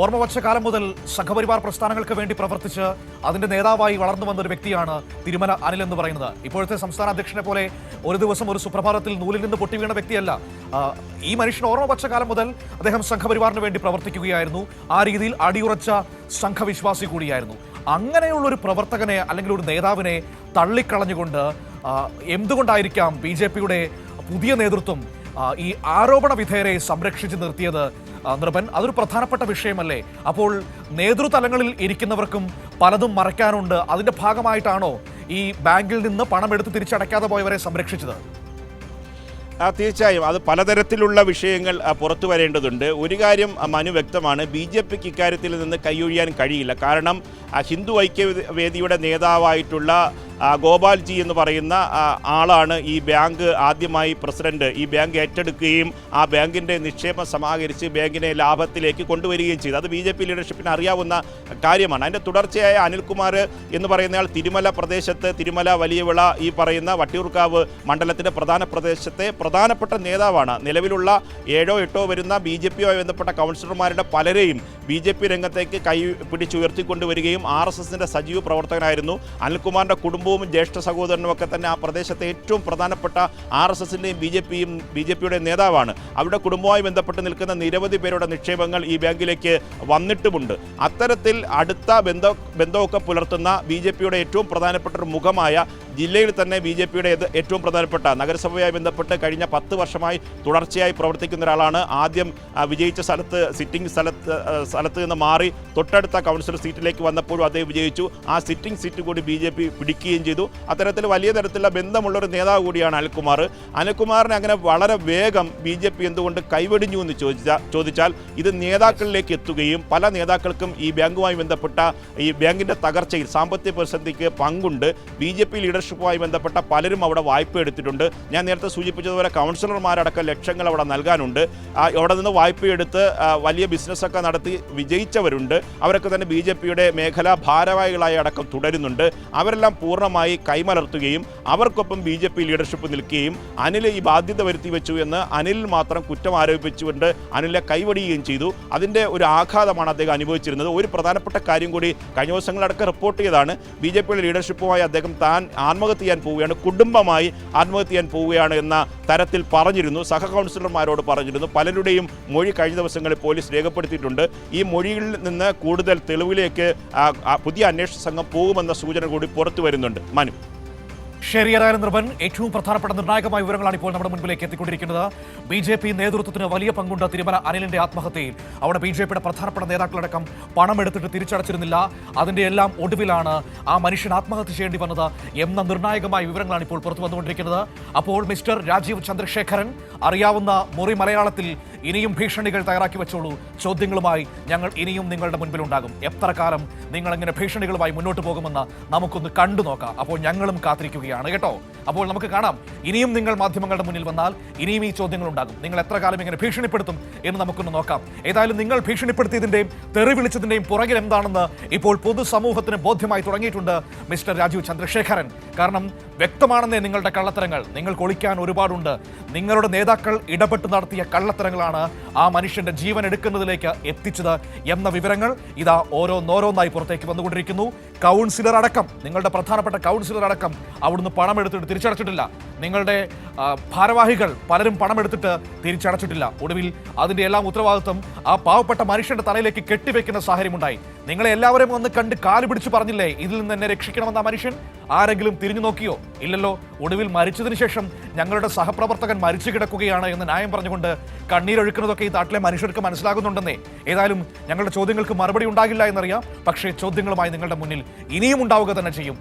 ഓർമ്മ വച്ച കാലം മുതൽ സംഘപരിവാർ പ്രസ്ഥാനങ്ങൾക്ക് വേണ്ടി പ്രവർത്തിച്ച് അതിന്റെ നേതാവായി വളർന്നു വന്ന ഒരു വ്യക്തിയാണ് തിരുമല അനിൽ എന്ന് പറയുന്നത്. ഇപ്പോഴത്തെ സംസ്ഥാന അധ്യക്ഷനെ പോലെ ഒരു ദിവസം ഒരു സുപ്രഭാതത്തിൽ നൂലിൽ നിന്ന് പൊട്ടി വീണ വ്യക്തിയല്ല. ഈ മനുഷ്യൻ ഓർമ്മ വച്ച കാലം മുതൽ അദ്ദേഹം സംഘപരിവാറിന് വേണ്ടി പ്രവർത്തിക്കുകയായിരുന്നു. ആ രീതിയിൽ അടിയുറച്ച സംഘവിശ്വാസി കൂടിയായിരുന്നു. അങ്ങനെയുള്ളൊരു പ്രവർത്തകനെ അല്ലെങ്കിൽ ഒരു നേതാവിനെ തള്ളിക്കളഞ്ഞുകൊണ്ട് എന്തുകൊണ്ടായിരിക്കാം BJP-യുടെ പുതിയ നേതൃത്വം ഈ ആരോപണ വിധേയരെ സംരക്ഷിച്ച് നിർത്തിയത്? നൃപൻ, അതൊരു പ്രധാനപ്പെട്ട വിഷയമല്ലേ? അപ്പോൾ നേതൃതലങ്ങളിൽ ഇരിക്കുന്നവർക്കും പലതും മറയ്ക്കാനുണ്ട്. അതിന്റെ ഭാഗമായിട്ടാണോ ഈ ബാങ്കിൽ നിന്ന് പണമെടുത്ത് തിരിച്ചടയ്ക്കാതെ പോയവരെ സംരക്ഷിച്ചത്? തീർച്ചയായും അത് പലതരത്തിലുള്ള വിഷയങ്ങൾ പുറത്തു വരേണ്ടതുണ്ട്. ഒരു കാര്യം മനു വ്യക്തമാണ്, BJP-ക്ക് ഇക്കാര്യത്തിൽ നിന്ന് കൈയൊഴിയാൻ കഴിയില്ല. കാരണം ഹിന്ദു ഐക്യവേദിയുടെ നേതാവായിട്ടുള്ള ഗോപാൽജി എന്ന് പറയുന്ന ആളാണ് ഈ ബാങ്ക് ആദ്യമായി പ്രസിഡന്റ്. ഈ ബാങ്ക് ഏറ്റെടുക്കുകയും ആ ബാങ്കിൻ്റെ നിക്ഷേപം സമാഹരിച്ച് ബാങ്കിനെ ലാഭത്തിലേക്ക് കൊണ്ടുവരികയും ചെയ്തു. അത് BJP ലീഡർഷിപ്പിന് അറിയാവുന്ന കാര്യമാണ്. അതിൻ്റെ തുടർച്ചയായ അനിൽകുമാർ എന്ന് പറയുന്നയാൾ തിരുമല പ്രദേശത്ത്, തിരുമല വലിയവിള ഈ പറയുന്ന വട്ടിയൂർക്കാവ് മണ്ഡലത്തിൻ്റെ പ്രധാന പ്രദേശത്തെ പ്രധാനപ്പെട്ട നേതാവാണ്. നിലവിലുള്ള 7 or 8 വരുന്ന BJP-യുമായി ബന്ധപ്പെട്ട കൗൺസിലർമാരുടെ പലരെയും BJP രംഗത്തേക്ക് കൈ പിടിച്ചുയർത്തിക്കൊണ്ടുവരികയും RSSൻ്റെ സജീവ പ്രവർത്തകനായിരുന്നു. അനിൽകുമാറിൻ്റെ കുടുംബവും ജ്യേഷ്ഠ സഹോദരനും ഒക്കെ തന്നെ ആ പ്രദേശത്തെ ഏറ്റവും പ്രധാനപ്പെട്ട RSSൻ്റെയും BJP-യുടെ നേതാവാണ്. അവരുടെ കുടുംബവുമായി ബന്ധപ്പെട്ട് നിൽക്കുന്ന നിരവധി പേരുടെ നിക്ഷേപങ്ങൾ ഈ ബാങ്കിലേക്ക് വന്നിട്ടുമുണ്ട്. അത്തരത്തിൽ അടുത്ത ബന്ധമൊക്കെ പുലർത്തുന്ന BJP-യുടെ ഏറ്റവും പ്രധാനപ്പെട്ട ഒരു മുഖമായ, ജില്ലയിൽ തന്നെ BJP-യുടെ ഏറ്റവും പ്രധാനപ്പെട്ട നഗരസഭയുമായി ബന്ധപ്പെട്ട് കഴിഞ്ഞ 10 വർഷമായി തുടർച്ചയായി പ്രവർത്തിക്കുന്ന ഒരാളാണ്. ആദ്യം വിജയിച്ച സിറ്റിംഗ് സ്ഥലത്ത് നിന്ന് മാറി തൊട്ടടുത്ത കൗൺസിലർ സീറ്റിലേക്ക് വന്നപ്പോഴും അദ്ദേഹം വിജയിച്ചു. ആ സിറ്റിംഗ് സീറ്റ് കൂടി BJP പിടിക്കുകയും ചെയ്തു. അത്തരത്തിൽ വലിയ തരത്തിലുള്ള ബന്ധമുള്ളൊരു നേതാവ് കൂടിയാണ് അനിൽകുമാർ. അനിൽകുമാറിനെ അങ്ങനെ വളരെ വേഗം BJP എന്തുകൊണ്ട് കൈവെടിഞ്ഞു എന്ന് ചോദിച്ചാൽ ഇത് നേതാക്കളിലേക്ക് എത്തുകയും പല നേതാക്കൾക്കും ഈ ബാങ്കുമായി ബന്ധപ്പെട്ട ഈ ബാങ്കിൻ്റെ തകർച്ചയിൽ സാമ്പത്തിക പ്രതിസന്ധിക്ക് പങ്കുണ്ട്. BJP ലീഡർഷിപ്പുമായി ബന്ധപ്പെട്ട പലരും അവിടെ വായ്പ എടുത്തിട്ടുണ്ട്. ഞാൻ നേരത്തെ സൂചിപ്പിച്ചതുപോലെ കൗൺസിലർമാരടക്കം ലക്ഷങ്ങൾ അവിടെ നൽകാനുണ്ട്. അവിടെ നിന്ന് വായ്പയെടുത്ത് വലിയ ബിസിനസ്സൊക്കെ നടത്തി വിജയിച്ചവരുണ്ട്. അവരൊക്കെ തന്നെ BJP-യുടെ മേഖലാ ഭാരവാഹികളായി അടക്കം തുടരുന്നുണ്ട്. അവരെല്ലാം പൂർണ്ണമായി കൈമലർത്തുകയും അവർക്കൊപ്പം BJP ലീഡർഷിപ്പ് നിൽക്കുകയും അനിൽ ഈ ബാധ്യത വരുത്തി വെച്ചു എന്ന് അനിൽ മാത്രം കുറ്റം ആരോപിച്ചുകൊണ്ട് അനിലെ കൈവടിയുകയും ചെയ്തു. അതിൻ്റെ ഒരു ആഘാതമാണ് അദ്ദേഹം അനുഭവിച്ചിരുന്നത്. ഒരു പ്രധാനപ്പെട്ട കാര്യം കൂടി കഴിഞ്ഞ ദിവസങ്ങളടക്കം റിപ്പോർട്ട് ചെയ്തതാണ്. BJP-യുടെ ലീഡർഷിപ്പുമായി അദ്ദേഹം താൻ ആത്മഹത്യ ചെയ്യാൻ പോവുകയാണ്, കുടുംബമായി ആത്മഹത്യ ചെയ്യാൻ പോവുകയാണ് എന്ന തരത്തിൽ പറഞ്ഞിരുന്നു. സഹ കൗൺസിലർമാരോട് പറഞ്ഞിരുന്നു. പലരുടെയും മൊഴി കഴിഞ്ഞ ദിവസങ്ങളിൽ പോലീസ് രേഖപ്പെടുത്തിയിട്ടുണ്ട്. ഈ മൊഴികളിൽ നിന്ന് കൂടുതൽ തെളിവിലേക്ക് പുതിയ അന്വേഷണ സംഘം പോകുമെന്ന സൂചന കൂടി പുറത്തു വരുന്നുണ്ട്. മനു, ശരിയായ നൃപൻ, ഏറ്റവും പ്രധാനപ്പെട്ട നിർണായകമായ വിവരങ്ങളാണ് ഇപ്പോൾ നമ്മുടെ മുൻപിലേക്ക് എത്തിക്കൊണ്ടിരിക്കുന്നത്. BJP നേതൃത്വത്തിന് വലിയ പങ്കുണ്ട് തിരുമല അനിലിന്റെ ആത്മഹത്യയിൽ. അവിടെ BJP-യുടെ പ്രധാനപ്പെട്ട നേതാക്കളടക്കം പണമെടുത്തിട്ട് തിരിച്ചടച്ചിരുന്നില്ല. അതിന്റെ എല്ലാം ഒടുവിലാണ് ആ മനുഷ്യൻ ആത്മഹത്യ ചെയ്യേണ്ടി വന്നത് എന്ന നിർണായകമായ വിവരങ്ങളാണ് ഇപ്പോൾ പുറത്തു വന്നുകൊണ്ടിരിക്കുന്നത്. അപ്പോൾ മിസ്റ്റർ രാജീവ് ചന്ദ്രശേഖരൻ, അറിയാവുന്ന മുറി മലയാളത്തിൽ ഇനിയും ഭീഷണികൾ തയ്യാറാക്കി വെച്ചോളൂ. ചോദ്യങ്ങളുമായി ഞങ്ങൾ ഇനിയും നിങ്ങളുടെ മുൻപിലുണ്ടാകും. എത്ര കാലം നിങ്ങൾ ഇങ്ങനെ ഭീഷണികളുമായി മുന്നോട്ട് പോകുമെന്ന് നമുക്കൊന്ന് കണ്ടു നോക്കാം. അപ്പോൾ ഞങ്ങളും കാത്തിരിക്കുകയാണ് കേട്ടോ. അപ്പോൾ നമുക്ക് കാണാം, ഇനിയും നിങ്ങൾ മാധ്യമങ്ങളുടെ മുന്നിൽ വന്നാൽ ഇനിയും ഈ ചോദ്യങ്ങൾ ഉണ്ടാകും. നിങ്ങൾ എത്ര കാലം ഇങ്ങനെ ഭീഷണിപ്പെടുത്തും എന്ന് നമുക്കൊന്ന് നോക്കാം. ഏതായാലും നിങ്ങൾ ഭീഷണിപ്പെടുത്തിയതിൻ്റെയും തെറി വിളിച്ചതിൻ്റെയും പുറകിൽ എന്താണെന്ന് ഇപ്പോൾ പൊതുസമൂഹത്തിന് ബോധ്യമായി തുടങ്ങിയിട്ടുണ്ട് മിസ്റ്റർ രാജീവ് ചന്ദ്രശേഖരൻ. കാരണം വ്യക്തമാണെന്നേ നിങ്ങളുടെ കള്ളത്തരങ്ങൾ. നിങ്ങൾക്ക് ഒളിക്കാൻ ഒരുപാടുണ്ട്. നിങ്ങളുടെ നേതാക്കൾ ഇടപെട്ട് നടത്തിയ കള്ളത്തരങ്ങളാണ് ആ മനുഷ്യന്റെ ജീവൻ എടുക്കുന്നതിലേക്ക് എത്തിച്ചത് എന്ന വിവരങ്ങൾ ഇതാ ഓരോന്നോരോന്നായി പുറത്തേക്ക് വന്നുകൊണ്ടിരിക്കുന്നു. കൗൺസിലർ അടക്കം, നിങ്ങളുടെ പ്രധാനപ്പെട്ട കൗൺസിലർ അടക്കം അവിടുന്ന് പണമെടുത്തിട്ട് തിരിച്ചടച്ചിട്ടില്ല. നിങ്ങളുടെ ഭാരവാഹികൾ പലരും പണമെടുത്തിട്ട് തിരിച്ചടച്ചിട്ടില്ല. ഒടുവിൽ അതിൻ്റെ എല്ലാം ഉത്തരവാദിത്വം ആ പാവപ്പെട്ട മനുഷ്യന്റെ തലയിലേക്ക് കെട്ടിവെക്കുന്ന സാഹചര്യമുണ്ടായി. നിങ്ങളെ എല്ലാവരെയും ഒന്ന് കണ്ട് കാല് പിടിച്ച് പറഞ്ഞില്ലേ ഇതിൽ നിന്ന് എന്നെ രക്ഷിക്കണമെന്ന മനുഷ്യൻ? ആരെങ്കിലും തിരിഞ്ഞു നോക്കിയോ? ഇല്ലല്ലോ. ഒടുവിൽ മരിച്ചതിന് ശേഷം ഞങ്ങളുടെ സഹപ്രവർത്തകൻ മരിച്ചു കിടക്കുകയാണ് എന്ന് ന്യായം പറഞ്ഞുകൊണ്ട് കണ്ണീരൊഴുക്കുന്നതൊക്കെ ഈ നാട്ടിലെ മനുഷ്യർക്ക് മനസ്സിലാകുന്നുണ്ടെന്നേ. ഏതായാലും ഞങ്ങളുടെ ചോദ്യങ്ങൾക്ക് മറുപടി ഉണ്ടാകില്ല എന്നറിയാം. പക്ഷേ ചോദ്യങ്ങളുമായി നിങ്ങളുടെ മുന്നിൽ ഇനിയും ഉണ്ടാവുക തന്നെ ചെയ്യും.